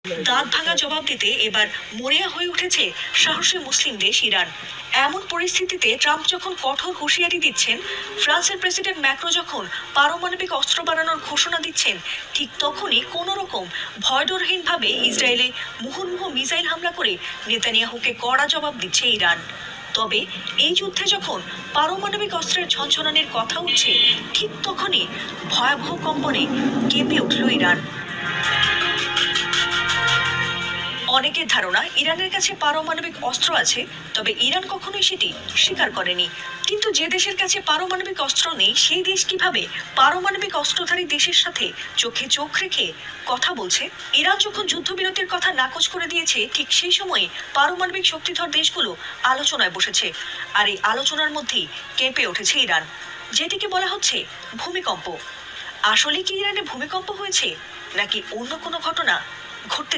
দাঁত ভাঙা জবাব দিতে এবার মরিয়া হয়ে উঠেছে সাহসী মুসলিম দেশ ইরান। এমন পরিস্থিতিতে ট্রাম্প যখন কঠোর হুঁশিয়ারি দিচ্ছেন, ফ্রান্সের প্রেসিডেন্ট ম্যাক্রো যখন পারমাণবিক অস্ত্র বাড়ানোর ঘোষণা দিচ্ছেন, ঠিক তখনই কোনো রকম ভয়ডরহীনভাবে ইসরায়েলে মুহুর্মুহু মিসাইল হামলা করে নেতানিয়াহুকে কড়া জবাব দিচ্ছে ইরান। তবে এই যুদ্ধে যখন পারমাণবিক অস্ত্রের ঝনঝনানির কথা উঠছে, ঠিক তখনই ভয়াবহ কম্পনে কেঁপে উঠল ইরান। অনেকের ধারণা ইরানের কাছে পারমাণবিক অস্ত্র আছে, তবে ইরান কখনোই সেটি স্বীকার করেনি। কিন্তু যে দেশের কাছে পারমাণবিক অস্ত্র নেই, সেই দেশ কিভাবে পারমাণবিক অস্ত্রধারী দেশের সাথে চোখে চোখ রেখে কথা বলছে? ইরান যখন যুদ্ধবিরতির কথা নাকচ করে দিয়েছে, ঠিক সেই সময়ে পারমাণবিক শক্তিধর দেশগুলো আলোচনায় বসেছে। আর এই আলোচনার মধ্যেই কেঁপে উঠেছে ইরান, যেটিকে বলা হচ্ছে ভূমিকম্প। আসলে কি ইরানে ভূমিকম্প হয়েছে, নাকি অন্য কোনো ঘটনা ঘটতে